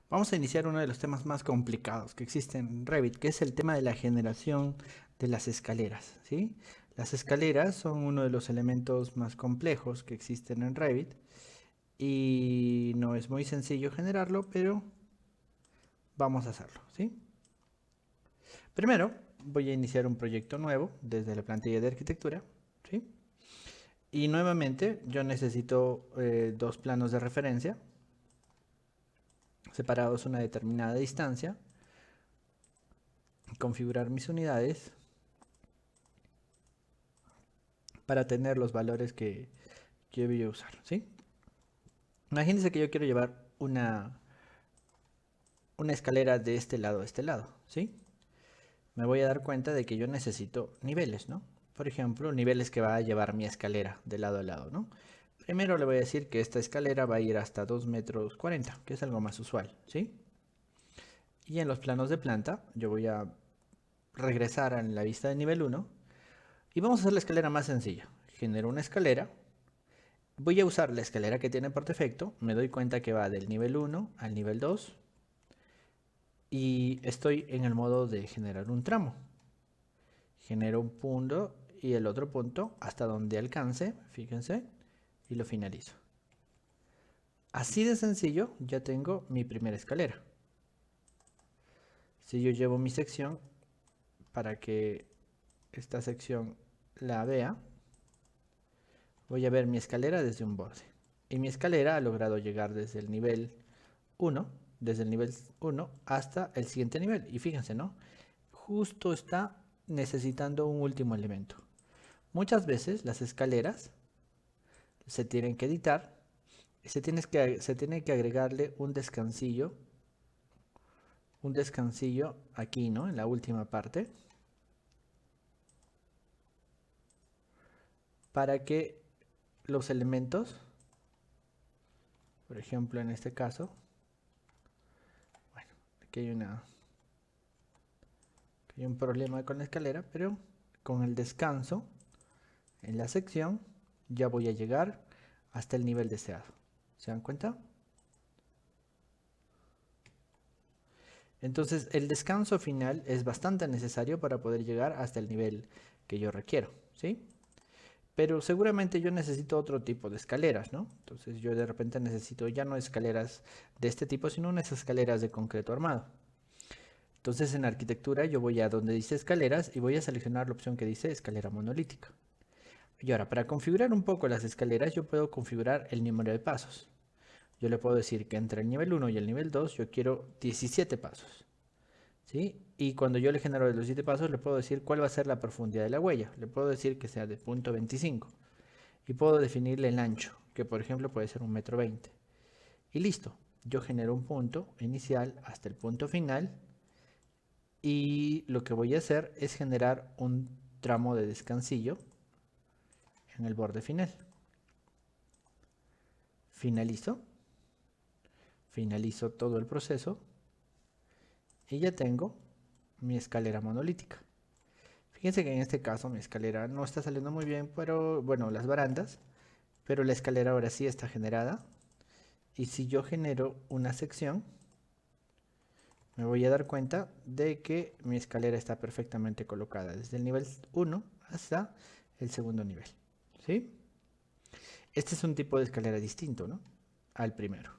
Vamos a iniciar uno de los temas más complicados que existen en Revit, que es el tema de la generación de las escaleras, ¿sí? Las escaleras son uno de los elementos más complejos que existen en Revit y no es muy sencillo generarlo, pero vamos a hacerlo, ¿sí? Primero voy a iniciar un proyecto nuevo desde la plantilla de arquitectura, ¿sí? Y nuevamente yo necesito dos planos de referencia separados a una determinada distancia, configurar mis unidades para tener los valores que yo voy a usar, ¿sí? Imagínense que yo quiero llevar una escalera de este lado a este lado, ¿sí? Me voy a dar cuenta de que yo necesito niveles, ¿no? Por ejemplo, niveles que va a llevar mi escalera de lado a lado, ¿no? Primero le voy a decir que esta escalera va a ir hasta 2 metros 40, que es algo más usual, ¿sí? Y en los planos de planta yo voy a regresar a la vista de nivel 1 y vamos a hacer la escalera más sencilla. Genero una escalera. Voy a usar la escalera que tiene por defecto, me doy cuenta que va del nivel 1 al nivel 2 y estoy en el modo de generar un tramo. Genero un punto y el otro punto hasta donde alcance, fíjense, y lo finalizo. Así de sencillo ya tengo mi primera escalera. Si yo llevo mi sección para que esta sección la vea, voy a ver mi escalera desde un borde. Y mi escalera ha logrado llegar desde el nivel 1, desde el nivel 1 hasta el siguiente nivel. Y fíjense, ¿no? Justo está necesitando un último elemento. Muchas veces las escaleras se tienen que editar, se tiene que agregarle un descansillo aquí, ¿no? En la última parte, para que los elementos, por ejemplo en este caso, bueno, aquí aquí hay un problema con la escalera, pero con el descanso en la sección ya voy a llegar hasta el nivel deseado. ¿Se dan cuenta? Entonces el descanso final es bastante necesario para poder llegar hasta el nivel que yo requiero, ¿sí? Pero seguramente yo necesito otro tipo de escaleras, ¿no? Entonces yo de repente necesito ya no escaleras de este tipo, sino unas escaleras de concreto armado. Entonces en arquitectura yo voy a donde dice escaleras y voy a seleccionar la opción que dice escalera monolítica. Y ahora, para configurar un poco las escaleras, yo puedo configurar el número de pasos. Yo le puedo decir que entre el nivel 1 y el nivel 2 yo quiero 17 pasos. ¿Sí? Y cuando yo le genero los 7 pasos, le puedo decir cuál va a ser la profundidad de la huella. Le puedo decir que sea de punto 25. Y puedo definirle el ancho, que por ejemplo puede ser 1,20 m. Y listo. Yo genero un punto inicial hasta el punto final. Y lo que voy a hacer es generar un tramo de descansillo en el borde final. Finalizo. Finalizo todo el proceso. Y ya tengo mi escalera monolítica. Fíjense que en este caso mi escalera no está saliendo muy bien, pero bueno, las barandas, pero la escalera ahora sí está generada. Y si yo genero una sección, me voy a dar cuenta de que mi escalera está perfectamente colocada desde el nivel 1 hasta el segundo nivel. ¿Sí? Este es un tipo de escalera distinto, ¿no? Al primero.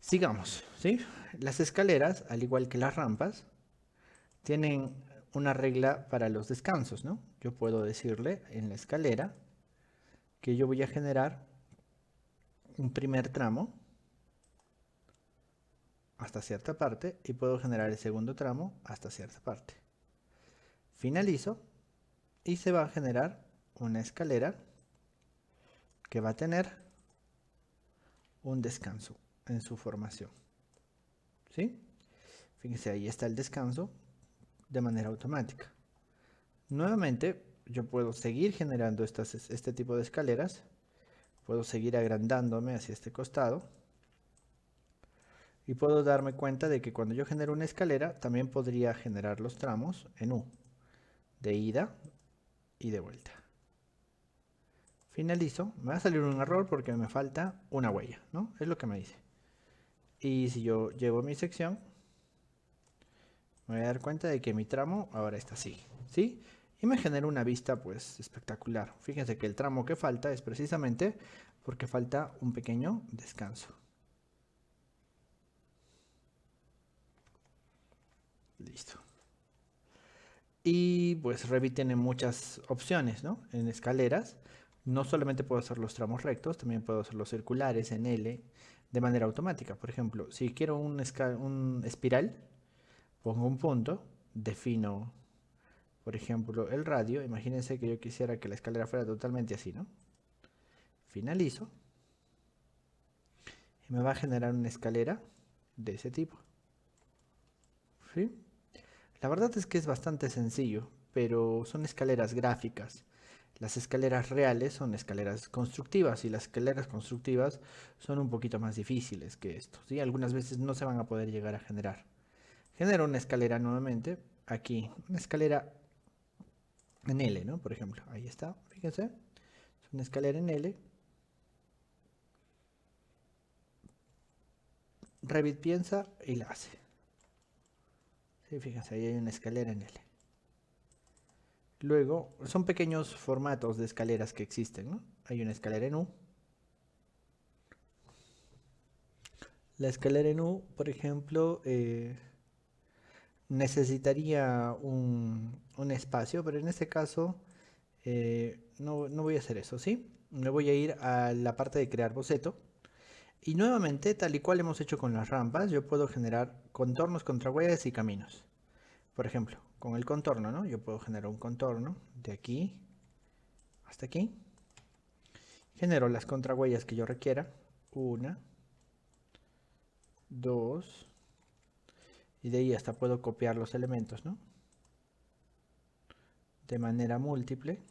Sigamos, ¿sí? Las escaleras, al igual que las rampas, tienen una regla para los descansos, ¿no? Yo puedo decirle en la escalera que yo voy a generar un primer tramo hasta cierta parte y puedo generar el segundo tramo hasta cierta parte. Finalizo y se va a generar una escalera que va a tener un descanso en su formación. ¿Sí? Fíjense, ahí está el descanso de manera automática. Nuevamente, yo puedo seguir generando este tipo de escaleras. Puedo seguir agrandándome hacia este costado. Y puedo darme cuenta de que cuando yo genero una escalera, también podría generar los tramos en U, de ida y de vuelta. Finalizo, me va a salir un error porque me falta una huella, ¿no? Es lo que me dice. Y si yo llevo mi sección, me voy a dar cuenta de que mi tramo ahora está así, ¿sí? Y me genera una vista pues espectacular. Fíjense que el tramo que falta es precisamente porque falta un pequeño descanso. Listo. Y pues Revit tiene muchas opciones, ¿no? En escaleras. No solamente puedo hacer los tramos rectos, también puedo hacer los circulares en L de manera automática. Por ejemplo, si quiero un espiral, pongo un punto, defino, por ejemplo, el radio. Imagínense que yo quisiera que la escalera fuera totalmente así, ¿no? Finalizo y me va a generar una escalera de ese tipo. ¿Sí? La verdad es que es bastante sencillo, pero son escaleras gráficas. Las escaleras reales son escaleras constructivas y las escaleras constructivas son un poquito más difíciles que esto, ¿sí? Algunas veces no se van a poder llegar a generar. Genero una escalera nuevamente, aquí, una escalera en L, ¿no? Por ejemplo, ahí está, fíjense, es una escalera en L. Revit piensa y la hace. Sí, fíjense, ahí hay una escalera en L. Luego, son pequeños formatos de escaleras que existen, ¿no? Hay una escalera en U. La escalera en U, por ejemplo, necesitaría un espacio, pero en este caso no voy a hacer eso, ¿sí? Me voy a ir a la parte de crear boceto. Y nuevamente, tal y cual hemos hecho con las rampas, yo puedo generar contornos, contrahuellas y caminos. Por ejemplo, con el contorno, ¿no? Yo puedo generar un contorno de aquí hasta aquí. Genero las contrahuellas que yo requiera. Una, dos. Y de ahí hasta puedo copiar los elementos, ¿no? De manera múltiple.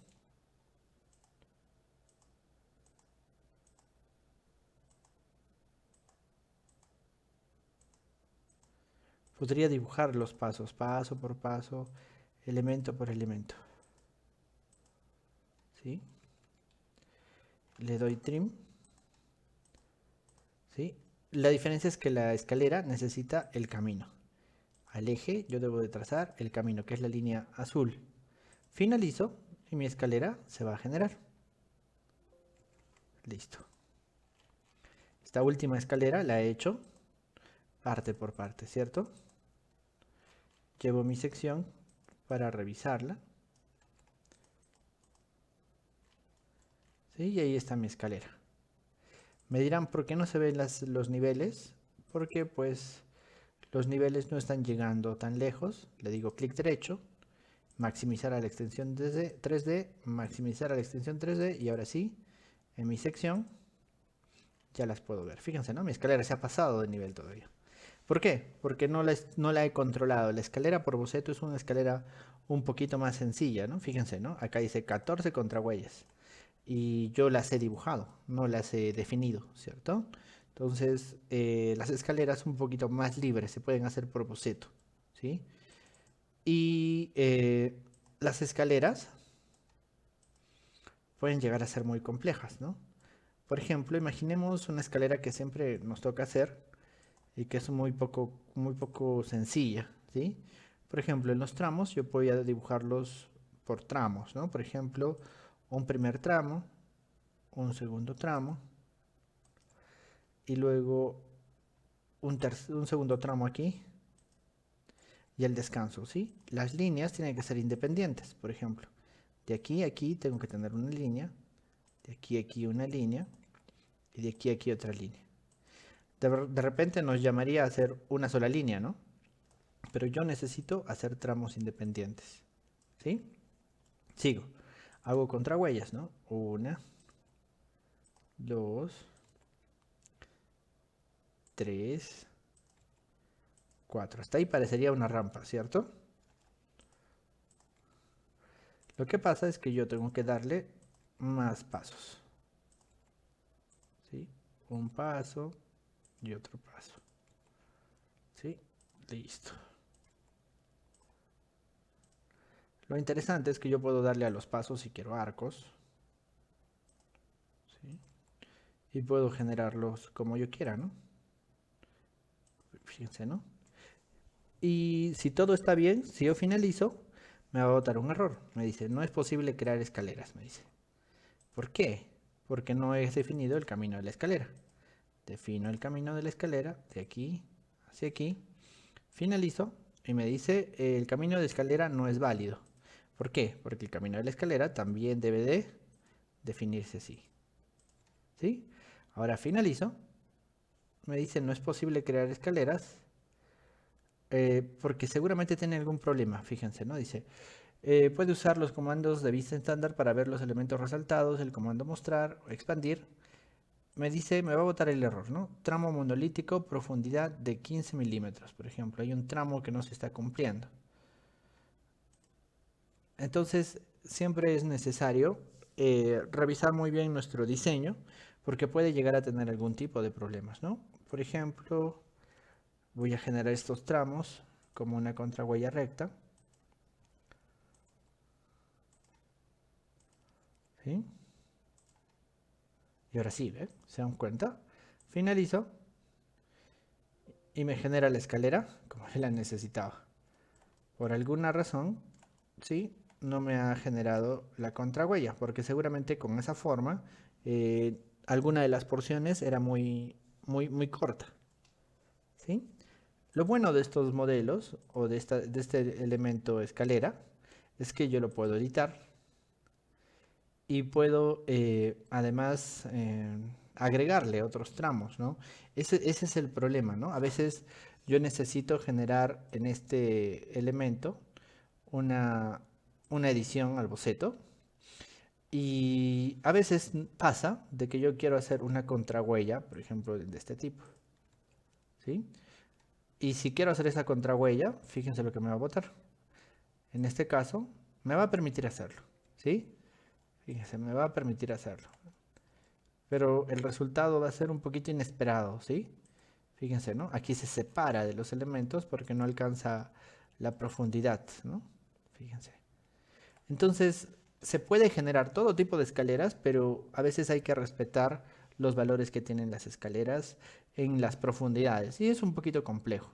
Podría dibujar los pasos, paso por paso, elemento por elemento. ¿Sí? Le doy trim. ¿Sí? La diferencia es que la escalera necesita el camino. Al eje yo debo de trazar el camino, que es la línea azul. Finalizo y mi escalera se va a generar. Listo. Esta última escalera la he hecho parte por parte, ¿cierto? Llevo mi sección para revisarla. ¿Sí? Y ahí está mi escalera. Me dirán, ¿por qué no se ven los niveles? Porque pues los niveles no están llegando tan lejos. Le digo clic derecho, maximizar a la extensión 3D, maximizar a la extensión 3D y ahora sí, en mi sección ya las puedo ver. Fíjense, ¿no? Mi escalera se ha pasado de nivel todavía. ¿Por qué? Porque no la he controlado. La escalera por boceto es una escalera un poquito más sencilla, ¿no? Fíjense, ¿no? Acá dice 14 contrahuellas. Y yo las he dibujado, no las he definido, ¿cierto? Entonces, las escaleras un poquito más libres se pueden hacer por boceto, ¿sí? Y las escaleras pueden llegar a ser muy complejas, ¿no? Por ejemplo, imaginemos una escalera que siempre nos toca hacer y que es muy poco sencilla, ¿sí? Por ejemplo, en los tramos yo voy a dibujarlos por tramos, ¿no? Por ejemplo, un primer tramo, un segundo tramo y luego un segundo tramo aquí y el descanso, ¿sí? Las líneas tienen que ser independientes, por ejemplo. De aquí a aquí tengo que tener una línea, de aquí a aquí una línea y de aquí a aquí otra línea. De repente nos llamaría a hacer una sola línea, ¿no? Pero yo necesito hacer tramos independientes, ¿sí? Sigo. Hago contrahuellas, ¿no? Una, dos, tres, cuatro. Hasta ahí parecería una rampa, ¿cierto? Lo que pasa es que yo tengo que darle más pasos, ¿sí? Un paso y otro paso, ¿sí? Listo. Lo interesante es que yo puedo darle a los pasos si quiero arcos, ¿sí? Y puedo generarlos como yo quiera, ¿no? Fíjense, ¿no? Y si todo está bien, si yo finalizo, me va a botar un error. Me dice, no es posible crear escaleras, me dice. ¿Por qué? Porque no he definido el camino de la escalera. Defino el camino de la escalera de aquí hacia aquí. Finalizo y me dice el camino de escalera no es válido. ¿Por qué? Porque el camino de la escalera también debe de definirse así. ¿Sí? Ahora finalizo. Me dice no es posible crear escaleras porque seguramente tiene algún problema. Fíjense, ¿no? Dice puede usar los comandos de vista estándar para ver los elementos resaltados, el comando mostrar o expandir. Me dice, me va a botar el error, ¿no? Tramo monolítico, profundidad de 15 milímetros, por ejemplo. Hay un tramo que no se está cumpliendo. Entonces, siempre es necesario revisar muy bien nuestro diseño porque puede llegar a tener algún tipo de problemas, ¿no? Por ejemplo, voy a generar estos tramos como una contrahuella recta. ¿Sí? Y ahora sí, ¿ven? ¿Se dan cuenta? Finalizo y me genera la escalera como la necesitaba. Por alguna razón, ¿sí? No me ha generado la contrahuella, porque seguramente con esa forma alguna de las porciones era muy corta, ¿sí? Lo bueno de estos modelos o de este elemento escalera es que yo lo puedo editar y puedo además agregarle otros tramos, ¿no? Ese es el problema, ¿no? A veces yo necesito generar en este elemento una, una edición al boceto y a veces pasa de que yo quiero hacer una contrahuella, por ejemplo, de este tipo, ¿sí? Y si quiero hacer esa contrahuella, fíjense lo que me va a botar. En este caso, me va a permitir hacerlo, ¿sí? Fíjense, me va a permitir hacerlo. Pero el resultado va a ser un poquito inesperado, ¿sí? Fíjense, ¿no? Aquí se separa de los elementos porque no alcanza la profundidad, ¿no? Fíjense. Entonces, se puede generar todo tipo de escaleras, pero a veces hay que respetar los valores que tienen las escaleras en las profundidades. Y es un poquito complejo.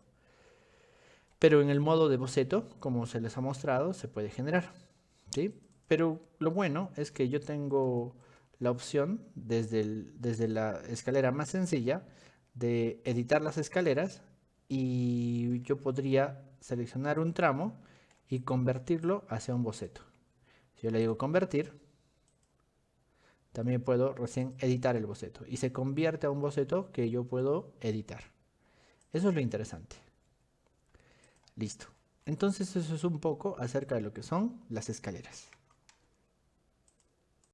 Pero en el modo de boceto, como se les ha mostrado, se puede generar, ¿sí? Pero lo bueno es que yo tengo la opción desde la escalera más sencilla de editar las escaleras y yo podría seleccionar un tramo y convertirlo hacia un boceto. Si yo le digo convertir, también puedo recién editar el boceto y se convierte a un boceto que yo puedo editar. Eso es lo interesante. Listo. Entonces eso es un poco acerca de lo que son las escaleras.